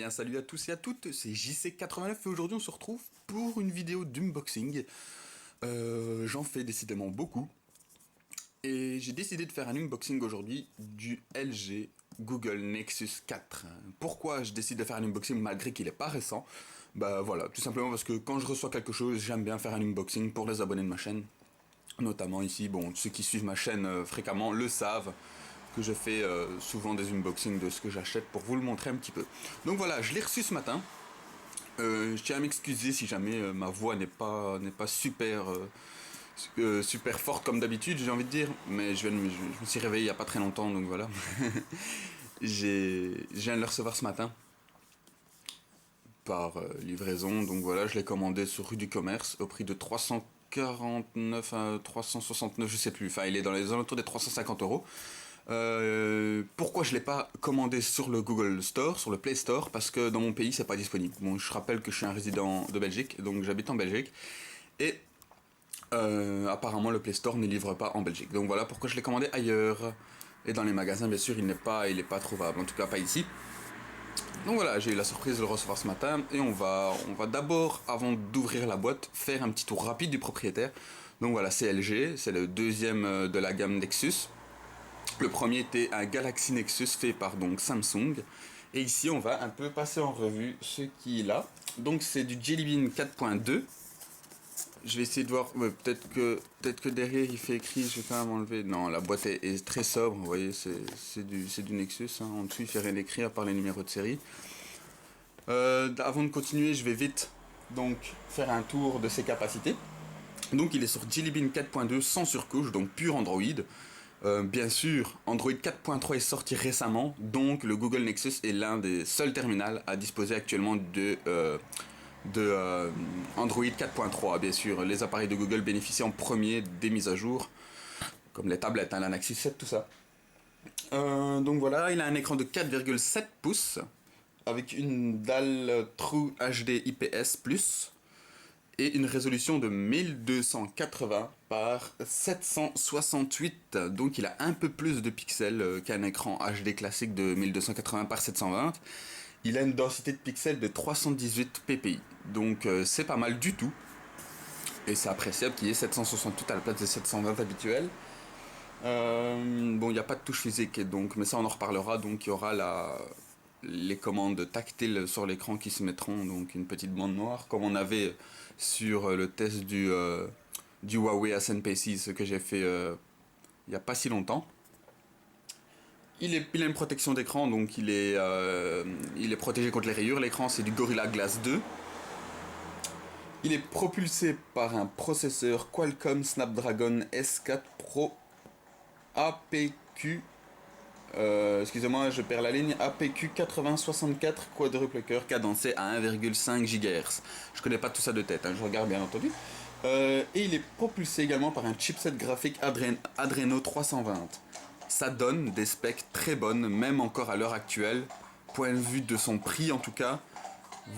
bien salut à tous et à toutes, c'est JC89 et aujourd'hui on se retrouve pour une vidéo d'unboxing. J'en fais décidément beaucoup et j'ai décidé de faire un unboxing aujourd'hui du LG Google Nexus 4. Pourquoi je décide de faire un unboxing malgré qu'il n'est pas récent? Bah voilà, tout simplement parce que quand je reçois quelque chose, j'aime bien faire un unboxing pour les abonnés de ma chaîne. Notamment ici, bon, ceux qui suivent ma chaîne fréquemment le savent que je fais souvent des unboxings de ce que j'achète pour vous le montrer un petit peu. Donc voilà, je l'ai reçu ce matin. Je tiens à m'excuser si jamais ma voix n'est pas super forte comme d'habitude, j'ai envie de dire, mais je me suis réveillé il y a pas très longtemps, donc voilà. Je viens de le recevoir ce matin par livraison, donc voilà, je l'ai commandé sur rue du Commerce au prix de 349 à 369, je sais plus, enfin il est dans les alentours des 350 euros. Pourquoi je l'ai pas commandé sur le Google Store, sur le Play Store? Parce que dans mon pays c'est pas disponible. Bon, je rappelle que je suis un résident de Belgique, donc j'habite en Belgique et apparemment le Play Store ne livre pas en Belgique. Donc voilà pourquoi je l'ai commandé ailleurs. Et dans les magasins, bien sûr, il est pas trouvable. En tout cas, pas ici. Donc voilà, j'ai eu la surprise de le recevoir ce matin et on va d'abord, avant d'ouvrir la boîte, faire un petit tour rapide du propriétaire. Donc voilà, c'est LG, c'est le deuxième de la gamme Nexus. Le premier était un Galaxy Nexus fait par donc Samsung. Et ici, on va un peu passer en revue ce qu'il a. Donc c'est du Jelly Bean 4.2. Je vais essayer de voir, ouais, peut-être que derrière il fait écrit, je vais quand même enlever. Non, la boîte est très sobre, vous voyez, c'est du Nexus. Hein. En dessous, il fait rien écrit à part les numéros de série. Avant de continuer, je vais vite donc faire un tour de ses capacités. Donc il est sur Jelly Bean 4.2 sans surcouche, donc pur Android. Bien sûr, Android 4.3 est sorti récemment, donc le Google Nexus est l'un des seuls terminals à disposer actuellement de Android 4.3. Bien sûr, les appareils de Google bénéficient en premier des mises à jour, comme les tablettes, hein, la Nexus 7, tout ça. Donc voilà, il a un écran de 4,7 pouces, avec une dalle True HD IPS+, et une résolution de 1280 par 768. Donc il a un peu plus de pixels qu'un écran HD classique de 1280 par 720. Il a une densité de pixels de 318 ppi. Donc c'est pas mal du tout. Et c'est appréciable qu'il y ait 768 à la place de 720 habituels. Bon, il n'y a pas de touche physique, donc, mais ça on en reparlera. Donc il y aura les commandes tactiles sur l'écran qui se mettront, donc une petite bande noire, comme on avait sur le test du Huawei Ascend-P6 que j'ai fait il n'y a pas si longtemps. Il a une protection d'écran, donc il est protégé contre les rayures. L'écran c'est du Gorilla Glass 2. Il est propulsé par un processeur Qualcomm Snapdragon S4 Pro APQ. Excusez-moi, je perds la ligne. APQ 8064 quadruple cœur cadencé à 1,5 GHz. Je connais pas tout ça de tête, hein, je regarde bien entendu. Et il est propulsé également par un chipset graphique Adreno 320. Ça donne des specs très bonnes, même encore à l'heure actuelle. Point de vue de son prix en tout cas.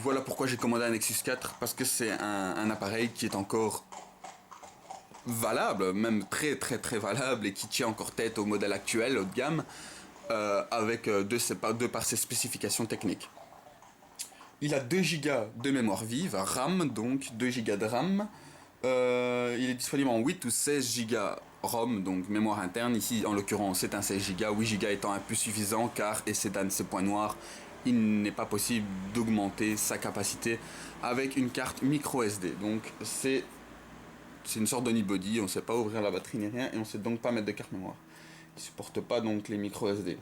Voilà pourquoi j'ai commandé un Nexus 4, parce que c'est un appareil qui est encore valable, même très très très valable, et qui tient encore tête au modèle actuel, haut de gamme, avec de par ses spécifications techniques. Il a 2 Go de mémoire vive, RAM, donc 2 Go de RAM. Il est disponible en 8 ou 16 Go ROM, donc mémoire interne. Ici, en l'occurrence, c'est un 16 Go, 8 Go étant un peu suffisant, car, et c'est un de ses points noirs, il n'est pas possible d'augmenter sa capacité avec une carte micro SD. Donc, c'est une sorte d'unibody, on ne sait pas ouvrir la batterie ni rien, et on ne sait donc pas mettre de carte mémoire. Il ne supporte pas donc les micro SD.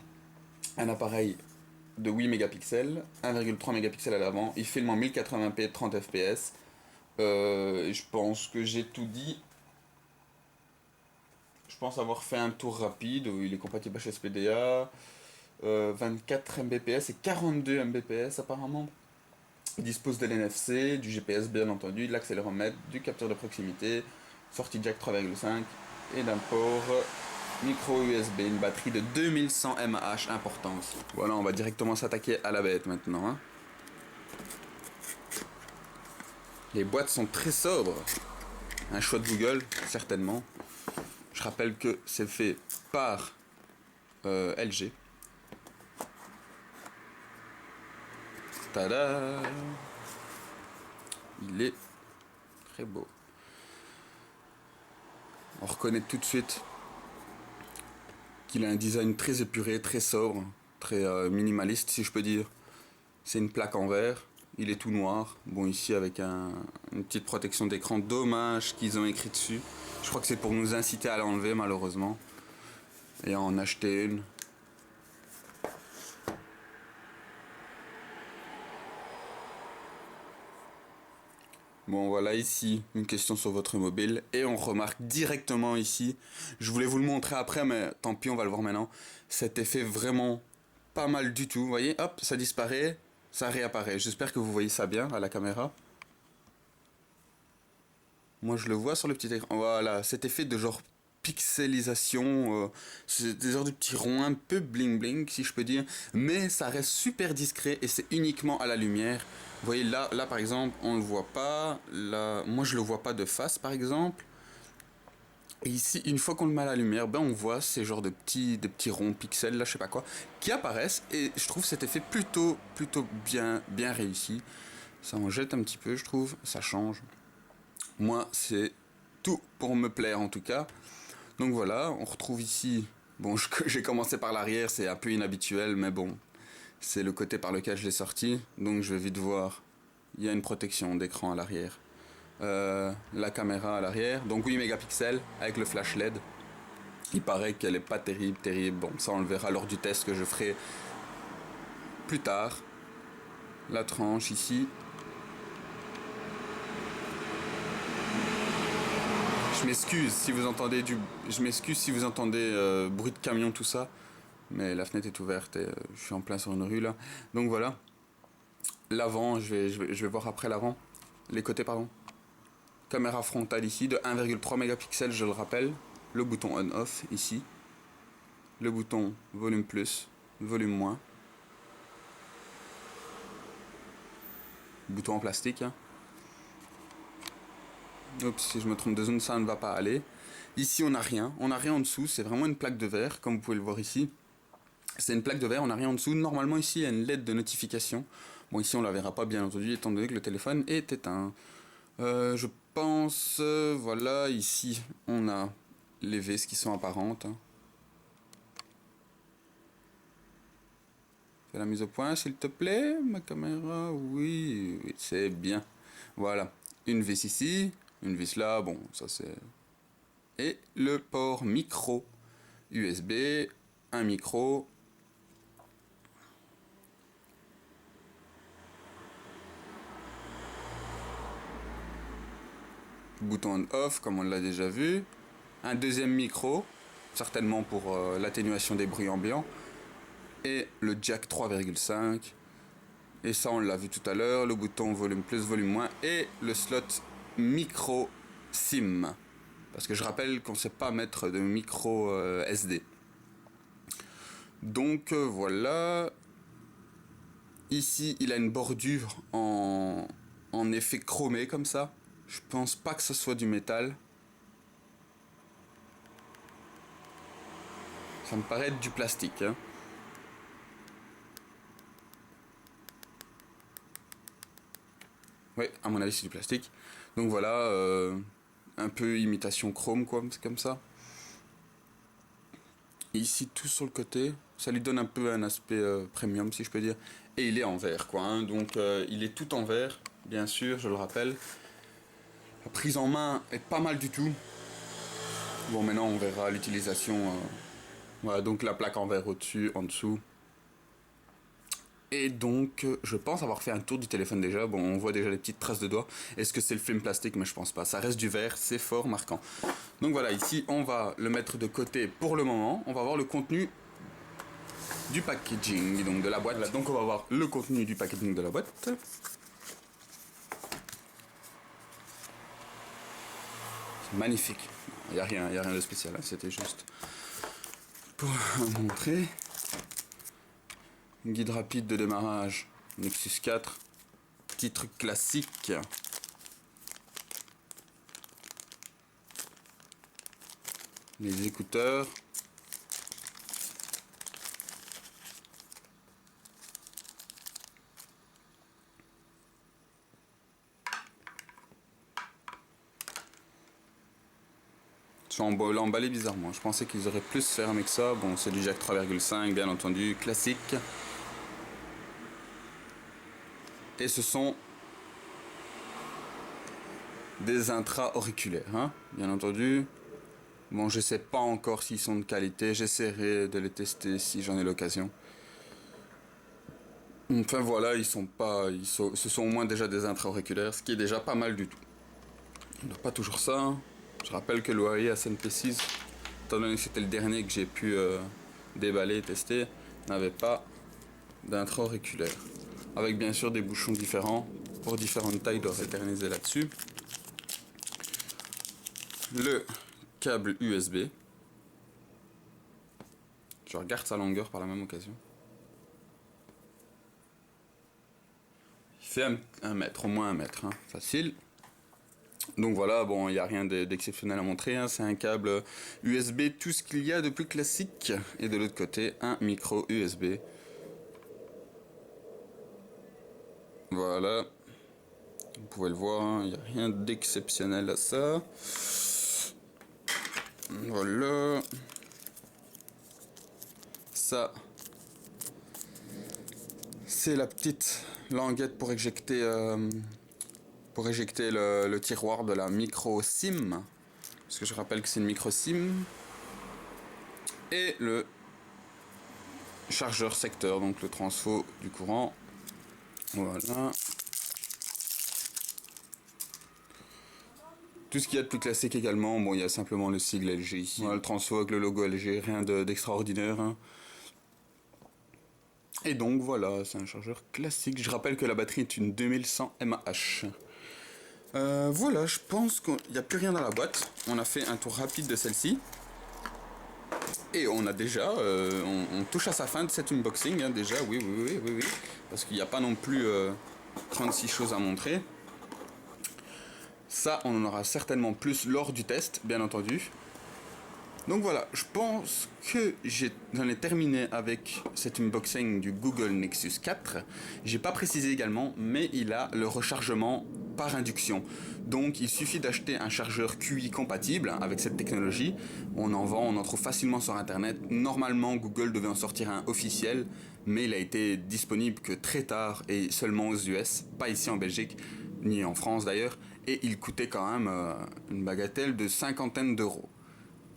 Un appareil de 8 mégapixels, 1,3 mégapixels à l'avant, il filme en 1080p 30 fps. Je pense que j'ai tout dit. Je pense avoir fait un tour rapide, il est compatible HSPDA, 24 Mbps et 42 Mbps apparemment. Il dispose de l'NFC, du GPS bien entendu, de l'accéléromètre, du capteur de proximité, sortie jack 3,5 et d'un port micro USB, une batterie de 2100 mAh importance. Voilà, on va directement s'attaquer à la bête maintenant. Hein. Les boîtes sont très sobres. Un choix de Google, certainement. Je rappelle que c'est fait par LG. Tada! Il est très beau. On reconnaît tout de suite qu'il a un design très épuré, très sobre, très minimaliste si je peux dire. C'est une plaque en verre, il est tout noir. Bon, ici avec une petite protection d'écran, dommage qu'ils ont écrit dessus. Je crois que c'est pour nous inciter à l'enlever malheureusement et à en acheter une. Bon voilà ici une question sur votre mobile et on remarque directement ici, je voulais vous le montrer après mais tant pis on va le voir maintenant, cet effet vraiment pas mal du tout, vous voyez, hop ça disparaît, ça réapparaît, j'espère que vous voyez ça bien à la caméra. Moi je le vois sur le petit écran, voilà cet effet de genre pixelisation, c'est des genres de petits ronds un peu bling bling si je peux dire, mais ça reste super discret et c'est uniquement à la lumière. Vous voyez là par exemple on le voit pas, là moi je le vois pas de face par exemple. Et ici une fois qu'on le met à la lumière, ben on voit ces genres de petits ronds pixels là je sais pas quoi qui apparaissent et je trouve cet effet plutôt bien réussi. Ça en jette un petit peu je trouve, ça change. Moi c'est tout pour me plaire en tout cas. Donc voilà, on retrouve ici, bon j'ai commencé par l'arrière, c'est un peu inhabituel, mais bon, c'est le côté par lequel je l'ai sorti, donc je vais vite voir, il y a une protection d'écran à l'arrière. La caméra à l'arrière, donc 8 mégapixels avec le flash LED. Il paraît qu'elle est pas terrible, bon ça on le verra lors du test que je ferai plus tard. La tranche ici. Je m'excuse si vous entendez bruit de camion tout ça. Mais la fenêtre est ouverte et je suis en plein sur une rue là. Donc voilà. L'avant, je vais voir après l'avant. Les côtés, pardon. Caméra frontale ici de 1,3 mégapixels, je le rappelle. Le bouton on-off ici. Le bouton volume plus, volume moins. Bouton en plastique. Hein. Oups, si je me trompe de zone, ça ne va pas aller. Ici, on n'a rien. On n'a rien en dessous. C'est vraiment une plaque de verre, comme vous pouvez le voir ici. C'est une plaque de verre, on n'a rien en dessous. Normalement, ici, il y a une LED de notification. Bon, ici, on la verra pas, bien entendu, étant donné que le téléphone est éteint. Je pense, voilà, ici, on a les vis qui sont apparentes. Fais la mise au point, s'il te plaît, ma caméra. Oui, oui, c'est bien. Voilà, une vis ici, une vis là, bon, ça c'est... Et le port micro USB, un micro... Bouton on-off comme on l'a déjà vu, un deuxième micro, certainement pour l'atténuation des bruits ambiants, et le jack 3,5, et ça on l'a vu tout à l'heure, le bouton volume plus, volume moins, et le slot micro SIM, parce que je rappelle qu'on ne sait pas mettre de micro SD. Donc voilà, ici il a une bordure en effet chromé comme ça. Je pense pas que ce soit du métal. Ça me paraît être du plastique. Hein. Oui, à mon avis c'est du plastique. Donc voilà, un peu imitation chrome quoi, c'est comme ça. Et ici tout sur le côté, ça lui donne un peu un aspect premium si je peux dire. Et il est en verre quoi, hein. Donc il est tout en verre, bien sûr, je le rappelle. La prise en main est pas mal du tout. Bon maintenant on verra l'utilisation. Voilà, donc la plaque en verre au-dessus, en dessous. Et donc, je pense avoir fait un tour du téléphone déjà. Bon, on voit déjà les petites traces de doigts. Est-ce que c'est le film plastique? Mais je pense pas. Ça reste du verre, c'est fort marquant. Donc voilà, ici, on va le mettre de côté pour le moment. On va voir le contenu du packaging, donc de la boîte. Voilà, donc on va voir le contenu du packaging de la boîte. C'est magnifique. Il n'y a rien de spécial. Hein. C'était juste pour montrer. Guide rapide de démarrage Nexus 4. Petit truc classique. Les écouteurs. Ils sont emballés bizarrement. Je pensais qu'ils auraient plus fermé que ça. Bon, c'est du jack 3,5, bien entendu, classique. Et ce sont des intra-auriculaires, hein, bien entendu. Bon, je sais pas encore s'ils sont de qualité. J'essaierai de les tester si j'en ai l'occasion. Enfin voilà, ce sont au moins déjà des intra-auriculaires, ce qui est déjà pas mal du tout. On n'a pas toujours ça, hein. Je rappelle que le Huawei A7P6, étant donné que c'était le dernier que j'ai pu déballer et tester, n'avait pas d'intra-auriculaire. Avec bien sûr des bouchons différents pour différentes tailles d'oreilles. Éternisé là-dessus. Le câble USB. Je regarde sa longueur par la même occasion. Il fait un mètre, au moins 1 mètre, hein, facile. Donc voilà, bon, il n'y a rien d'exceptionnel à montrer, hein. C'est un câble USB, tout ce qu'il y a de plus classique. Et de l'autre côté, un micro USB. Voilà. Vous pouvez le voir, hein, il n'y a rien d'exceptionnel à ça. Voilà. Ça, c'est la petite languette pour éjecter le tiroir de la micro SIM. Parce que je rappelle que c'est une micro SIM. Et le chargeur secteur, donc le transfo du courant. Voilà. Tout ce qu'il y a de plus classique également, bon, il y a simplement le sigle LG ici. Voilà, le transfo avec le logo LG, rien d'extraordinaire, hein. Et donc voilà, c'est un chargeur classique. Je rappelle que la batterie est une 2100 mAh. Voilà, je pense qu'il n'y a plus rien dans la boîte. On a fait un tour rapide de celle-ci. Et on a déjà, on touche à sa fin de cet unboxing, hein, déjà, oui. Parce qu'il n'y a pas non plus 36 choses à montrer. Ça, on en aura certainement plus lors du test, bien entendu. Donc voilà, je pense que j'en ai terminé avec cet unboxing du Google Nexus 4. J'ai pas précisé également, mais il a le rechargement par induction. Donc il suffit d'acheter un chargeur QI compatible avec cette technologie. On en vend, on en trouve facilement sur internet. Normalement, Google devait en sortir un officiel, mais il a été disponible que très tard et seulement aux US, pas ici en Belgique, ni en France d'ailleurs. Et il coûtait quand même une bagatelle de cinquantaine d'euros.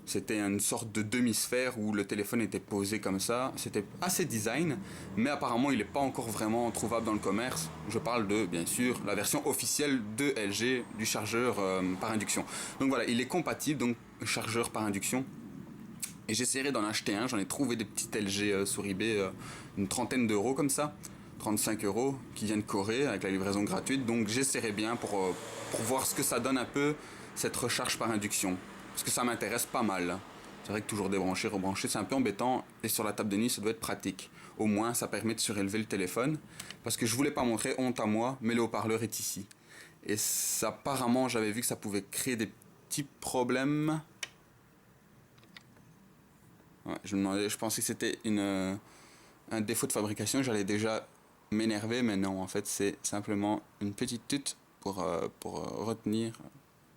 C'était une sorte de demi-sphère où le téléphone était posé comme ça. C'était assez design, mais apparemment il n'est pas encore vraiment trouvable dans le commerce. Je parle de, bien sûr, la version officielle de LG du chargeur par induction. Donc voilà, il est compatible, donc chargeur par induction. Et j'essaierai d'en acheter un. J'en ai trouvé des petites LG sur eBay, une trentaine d'euros comme ça. 35 euros qui viennent de Corée avec la livraison gratuite. Donc j'essaierai bien pour voir ce que ça donne un peu cette recharge par induction. Parce que ça m'intéresse pas mal. C'est vrai que toujours débrancher, rebrancher, c'est un peu embêtant. Et sur la table de nuit, ça doit être pratique. Au moins, ça permet de surélever le téléphone. Parce que je voulais pas montrer, honte à moi, mais le haut-parleur est ici. Et ça, apparemment, j'avais vu que ça pouvait créer des petits problèmes. Ouais, je pensais que c'était un défaut de fabrication. J'allais déjà m'énerver, mais non, en fait, c'est simplement une petite tute pour retenir...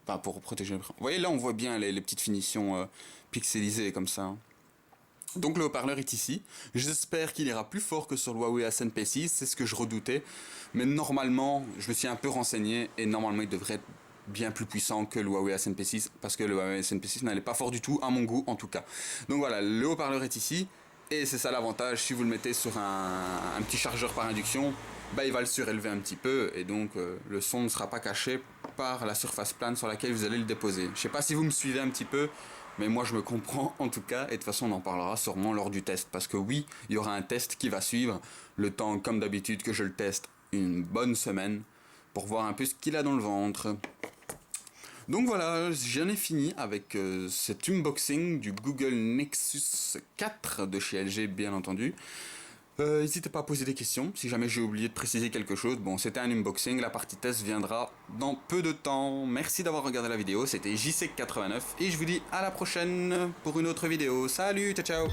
Enfin, pour protéger l'écran. Vous voyez, là, on voit bien les petites finitions pixelisées comme ça. Donc, le haut-parleur est ici. J'espère qu'il ira plus fort que sur le Huawei A7P6. C'est ce que je redoutais. Mais normalement, je me suis un peu renseigné. Et normalement, il devrait être bien plus puissant que le Huawei A7P6. Parce que le Huawei A7P6 n'allait pas fort du tout, à mon goût en tout cas. Donc voilà, le haut-parleur est ici. Et c'est ça l'avantage. Si vous le mettez sur un petit chargeur par induction, bah, il va le surélever un petit peu. Et donc, le son ne sera pas caché par la surface plane sur laquelle vous allez le déposer. Je sais pas si vous me suivez un petit peu, mais moi je me comprends en tout cas, et de toute façon on en parlera sûrement lors du test, parce que oui, il y aura un test qui va suivre, le temps comme d'habitude que je le teste une bonne semaine, pour voir un peu ce qu'il a dans le ventre. Donc voilà, j'en ai fini avec cet unboxing du Google Nexus 4 de chez LG bien entendu. N'hésitez pas à poser des questions, si jamais j'ai oublié de préciser quelque chose. Bon, c'était un unboxing, la partie test viendra dans peu de temps. Merci d'avoir regardé la vidéo, c'était JC89 et je vous dis à la prochaine pour une autre vidéo. Salut, ciao ciao.